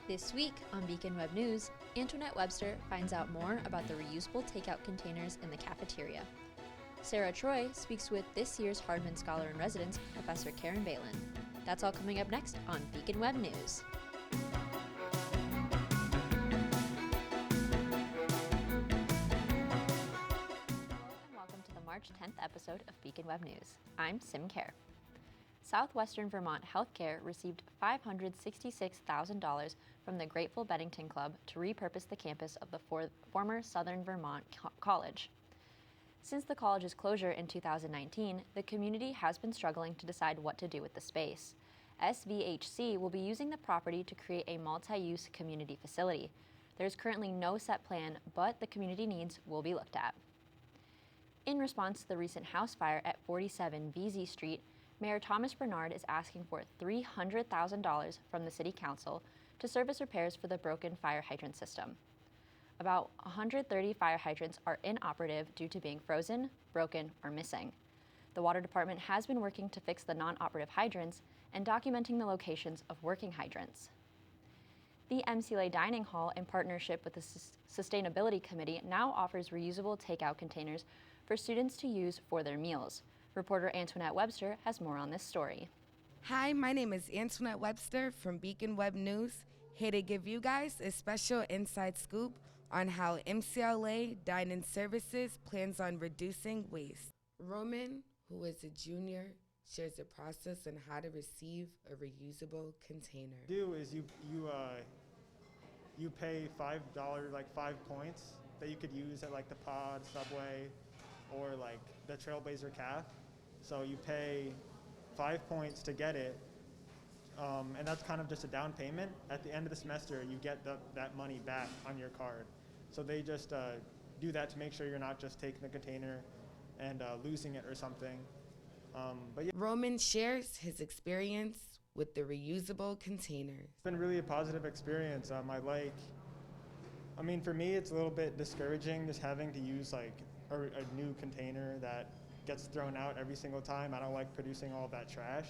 This week on Beacon Web News, Antoinette Webster finds out more about the reusable takeout containers in the cafeteria. Sara Troy speaks with this year's Hardman Scholar in Residence Professor Caren Beilin. That's all coming up next on Beacon Web News. Welcome to the March 10th episode of Beacon Web News. I'm Sim Kerr. Southwestern Vermont Healthcare received $566,000 from the Grateful Bennington Club to repurpose the campus of the former Southern Vermont College. Since the college's closure in 2019, the community has been struggling to decide what to do with the space. SVHC will be using the property to create a multi-use community facility. There's currently no set plan, but the community needs will be looked at. In response to the recent house fire at 47 VZ Street, Mayor Thomas Bernard is asking for $300,000 from the City Council to service repairs for the broken fire hydrant system. About 130 fire hydrants are inoperative due to being frozen, broken, or missing. The Water Department has been working to fix the non-operative hydrants and documenting the locations of working hydrants. The MCLA Dining Hall, in partnership with the Sustainability Committee, now offers reusable takeout containers for students to use for their meals. Reporter Antoinette Webster has more on this story. Hi, my name is Antoinette Webster from Beacon Web News, here to give you guys a special inside scoop on how MCLA Dining Services plans on reducing waste. Roman, who is a junior, shares the process on how to receive a reusable container. What you do is you pay $5, like 5 points that you could use at like the Pod, Subway, or like the Trailblazer Caf. So you pay 5 points to get it, and that's kind of just a down payment. At the end of the semester, you get that money back on your card. So they just do that to make sure you're not just taking the container and losing it or something. But yeah. Roman shares his experience with the reusable containers. It's been really a positive experience. For me, it's a little bit discouraging just having to use like a new container that gets thrown out every single time. I don't like producing all of that trash.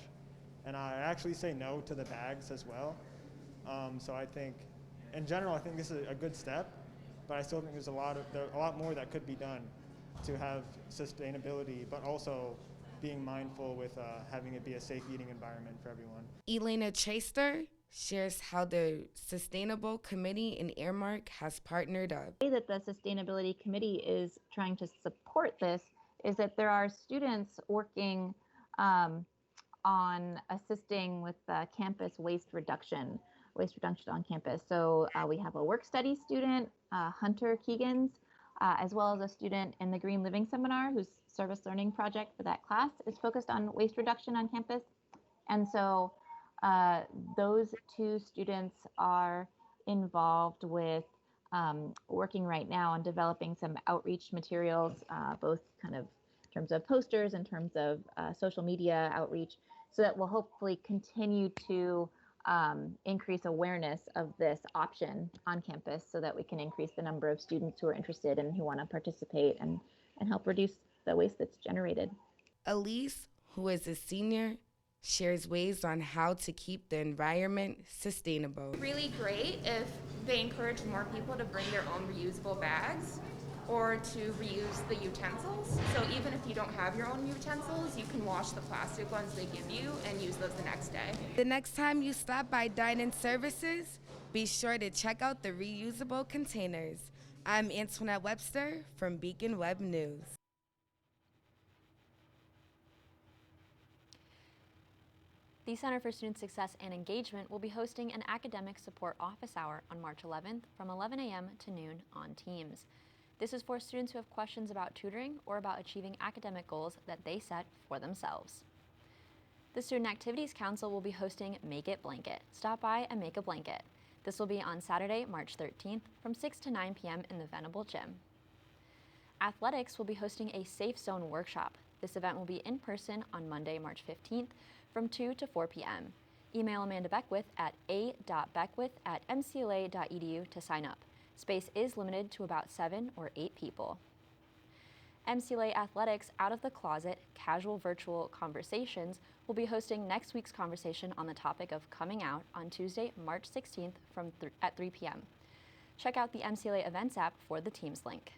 And I actually say no to the bags as well. So I think, in general, I think this is a good step, but I still think there's a lot more that could be done to have sustainability, but also being mindful with having it be a safe eating environment for everyone. Elena Chaster shares how the Sustainable Committee in Earmark has partnered up. The way that the Sustainability Committee is trying to support this is that there are students working on assisting with campus waste reduction on campus. So we have a work study student, Hunter Keegans, as well as a student in the Green Living Seminar whose service learning project for that class is focused on waste reduction on campus. And so those two students are involved with working right now on developing some outreach materials, both kind of in terms of posters, in terms of social media outreach, so that we'll hopefully continue to increase awareness of this option on campus so that we can increase the number of students who are interested and who want to participate and help reduce the waste that's generated. Elise, who is a senior, shares ways on how to keep the environment sustainable. Really great if they encourage more people to bring their own reusable bags or to reuse the utensils. So even if you don't have your own utensils, you can wash the plastic ones they give you and use those the next day. The next time you stop by Dining Services, be sure to check out the reusable containers. I'm Antoinette Webster from Beacon Web News. The Center for Student Success and Engagement will be hosting an academic support office hour on March 11th from 11 a.m. to noon on Teams. This is for students who have questions about tutoring or about achieving academic goals that they set for themselves. The Student Activities Council will be hosting Make It Blanket. Stop by and make a blanket. This will be on Saturday, March 13th from 6 to 9 p.m. in the Venable Gym. Athletics will be hosting a Safe Zone workshop. This event will be in person on Monday, March 15th from 2 to 4 p.m. Email Amanda Beckwith at a.beckwith@mcla.edu to sign up. Space is limited to about 7 or 8 people. MCLA Athletics Out of the Closet Casual Virtual Conversations will be hosting next week's conversation on the topic of coming out on Tuesday, March 16th at 3 p.m. Check out the MCLA Events app for the Teams link.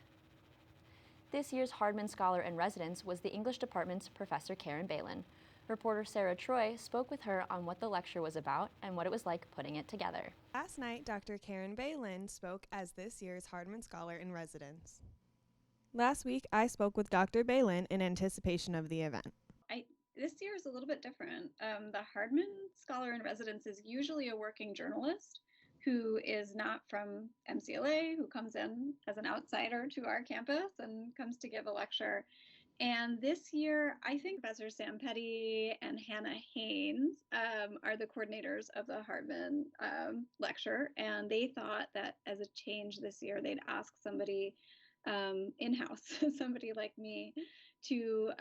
This year's Hardman Scholar in Residence was the English Department's Professor Caren Beilin. Reporter Sara Troy spoke with her on what the lecture was about and what it was like putting it together. Last night, Dr. Caren Beilin spoke as this year's Hardman Scholar in Residence. Last week, I spoke with Dr. Beilin in anticipation of the event. This year is a little bit different. The Hardman Scholar in Residence is usually a working journalist who is not from MCLA, who comes in as an outsider to our campus and comes to give a lecture. And this year, I think Professor Sam Petty and Hannah Haynes are the coordinators of the Hardman lecture. And they thought that as a change this year, they'd ask somebody in-house, somebody like me, to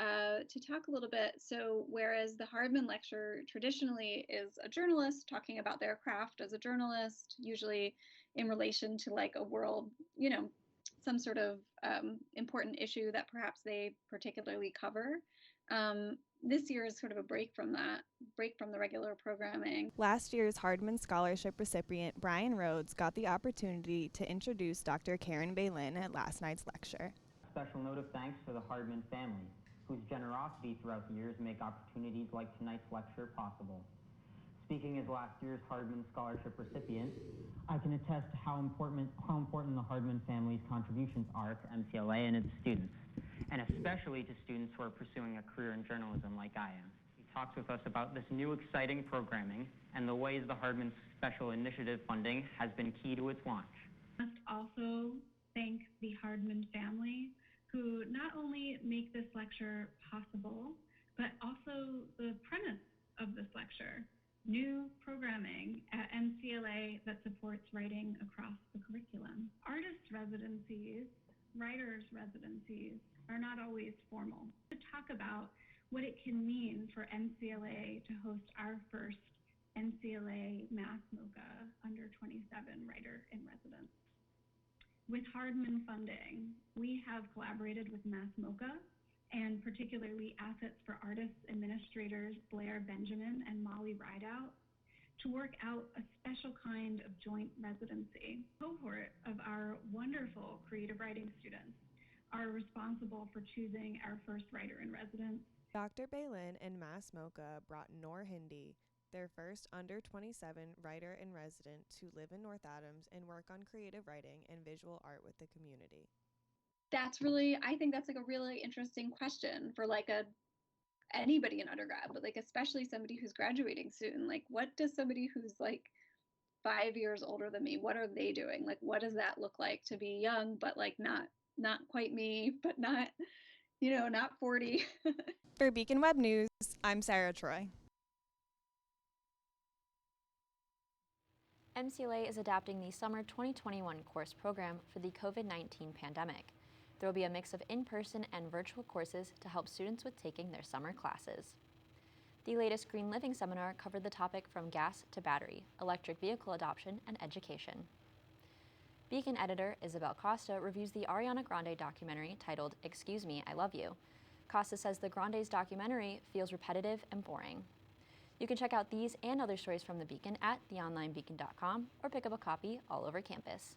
talk a little bit. So whereas the Hardman lecture traditionally is a journalist talking about their craft as a journalist, usually in relation to like a world, some sort of important issue that perhaps they particularly cover. This year is sort of a break from the regular programming. Last year's Hardman Scholarship recipient Brian Rhodes got the opportunity to introduce Dr. Caren Beilin at last night's lecture. Special note of thanks for the Hardman family, whose generosity throughout the years make opportunities like tonight's lecture possible. Speaking as last year's Hardman Scholarship recipient, I can attest to how important the Hardman family's contributions are to MCLA and its students, and especially to students who are pursuing a career in journalism like I am. He talks with us about this new exciting programming and the ways the Hardman Special Initiative funding has been key to its launch. I must also thank the Hardman family, who not only make this lecture possible, but also the premise of this lecture. New programming at MCLA that supports writing across the curriculum. Artist residencies, writers residencies are not always formal. To talk about what it can mean for MCLA to host our first MCLA Math MOCA under 27 writer in residence. With Hardman funding, we have collaborated with Math MOCA and particularly Assets for Artists administrators Blair Benjamin and Molly Rideout to work out a special kind of joint residency. A cohort of our wonderful creative writing students are responsible for choosing our first writer in residence. Dr. Beilin and Mass MOCA brought Noor Hindi, their first under 27 writer in resident, to live in North Adams and work on creative writing and visual art with the community. I think that's like a really interesting question for like anybody in undergrad, but like especially somebody who's graduating soon. Like, what does somebody who's like 5 years older than me, what are they doing? Like, what does that look like to be young, but like not quite me, but not, not 40. For Beacon Web News, I'm Sara Troy. MCLA is adapting the summer 2021 course program for the COVID-19 pandemic. There will be a mix of in-person and virtual courses to help students with taking their summer classes. The latest Green Living seminar covered the topic from gas to battery, electric vehicle adoption, and education. Beacon editor Isabel Costa reviews the Ariana Grande documentary titled Excuse Me, I Love You. Costa says the Grande's documentary feels repetitive and boring. You can check out these and other stories from the Beacon at theonlinebeacon.com or pick up a copy all over campus.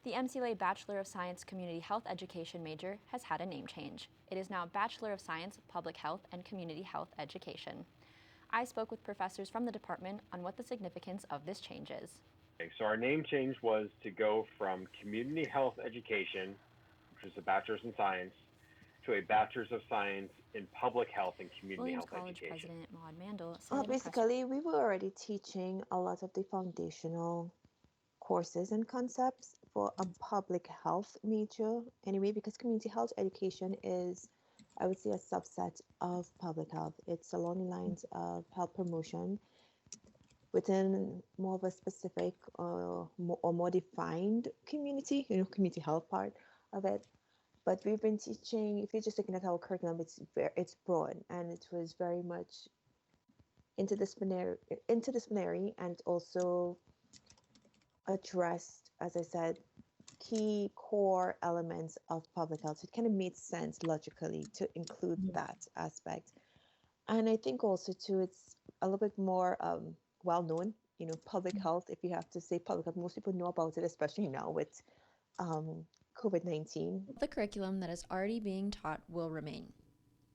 The MCLA Bachelor of Science Community Health Education major has had a name change. It is now Bachelor of Science, Public Health, and Community Health Education. I spoke with professors from the department on what the significance of this change is. Okay, so our name change was to go from Community Health Education, which is a Bachelor's in Science, to a Bachelor's of Science in Public Health and Community Williams Health College Education. President Maud Mandel said Basically, we were already teaching a lot of the foundational courses and concepts for a public health major anyway, because community health education is, I would say, a subset of public health. It's along the lines of health promotion within more of a specific or more defined community, community health part of it. But we've been teaching, if you're just looking at our curriculum, it's broad, and it was very much interdisciplinary and also addressed, as I said, key core elements of public health. It kind of made sense logically to include that aspect. And I think also too, it's a little bit more well known. You know, public health. If you have to say public health, most people know about it, especially now with COVID-19. The curriculum that is already being taught will remain.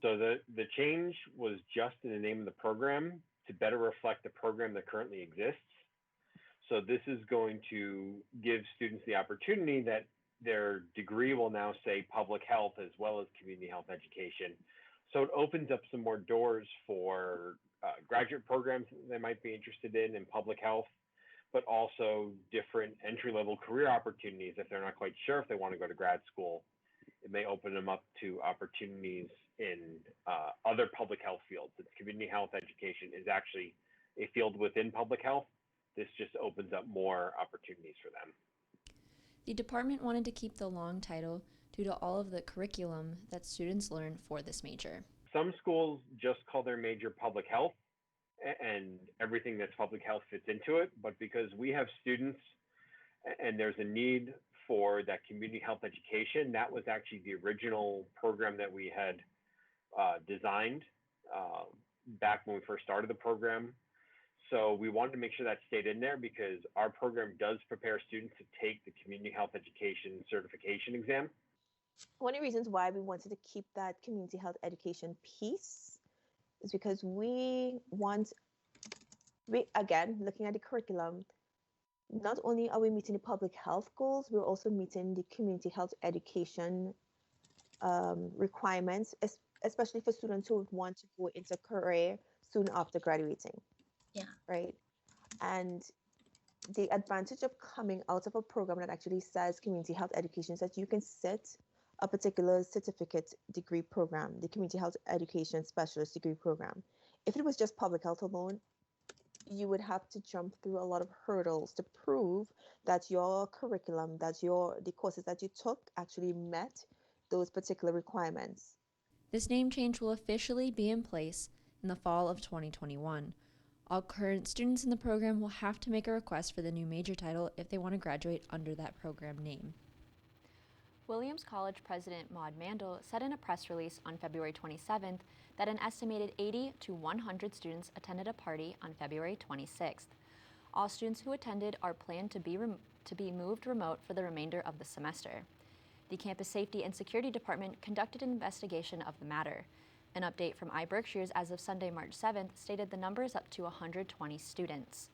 So the change was just in the name of the program to better reflect the program that currently exists. So this is going to give students the opportunity that their degree will now say public health as well as community health education. So it opens up some more doors for graduate programs that they might be interested in public health, but also different entry-level career opportunities if they're not quite sure if they want to go to grad school. It may open them up to opportunities in other public health fields. Since community health education is actually a field within public health, this just opens up more opportunities for them. The department wanted to keep the long title due to all of the curriculum that students learn for this major. Some schools just call their major public health, and everything that's public health fits into it. But because we have students and there's a need for that community health education, that was actually the original program that we had designed back when we first started the program. So we wanted to make sure that stayed in there because our program does prepare students to take the community health education certification exam. One of the reasons why we wanted to keep that community health education piece is because again, looking at the curriculum, not only are we meeting the public health goals, we're also meeting the community health education requirements, especially for students who would want to go into a career soon after graduating. Yeah. Right. And the advantage of coming out of a program that actually says community health education is that you can sit a particular certificate degree program, the community health education specialist degree program. If it was just public health alone, you would have to jump through a lot of hurdles to prove that your curriculum, that the courses that you took actually met those particular requirements. This name change will officially be in place in the fall of 2021. All current students in the program will have to make a request for the new major title if they want to graduate under that program name. Williams College President Maud Mandel said in a press release on February 27th that an estimated 80 to 100 students attended a party on February 26th. All students who attended are planned to be moved remote for the remainder of the semester. The Campus Safety and Security Department conducted an investigation of the matter. An update from iBerkshires as of Sunday, March 7th stated the number is up to 120 students.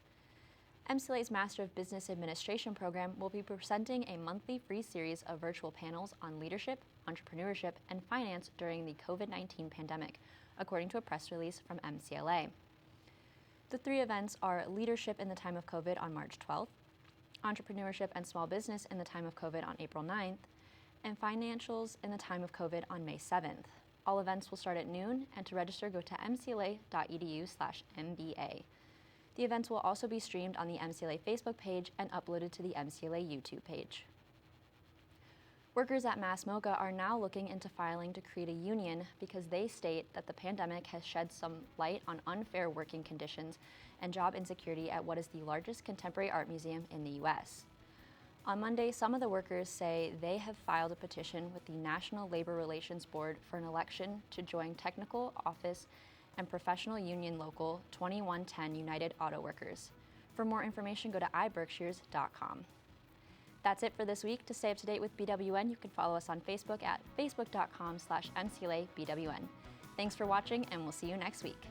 MCLA's Master of Business Administration program will be presenting a monthly free series of virtual panels on leadership, entrepreneurship, and finance during the COVID-19 pandemic, according to a press release from MCLA. The three events are Leadership in the Time of COVID on March 12th, Entrepreneurship and Small Business in the Time of COVID on April 9th, and Financials in the Time of COVID on May 7th. All events will start at noon, and to register, go to mcla.edu/MBA. The events will also be streamed on the MCLA Facebook page and uploaded to the MCLA YouTube page. Workers at Mass MoCA are now looking into filing to create a union because they state that the pandemic has shed some light on unfair working conditions and job insecurity at what is the largest contemporary art museum in the U.S. On Monday, some of the workers say they have filed a petition with the National Labor Relations Board for an election to join Technical Office and Professional Union Local 2110 United Auto Workers. For more information, go to iberkshires.com. That's it for this week. To stay up to date with BWN, you can follow us on Facebook at facebook.com/MCLABWN. Thanks for watching, and we'll see you next week.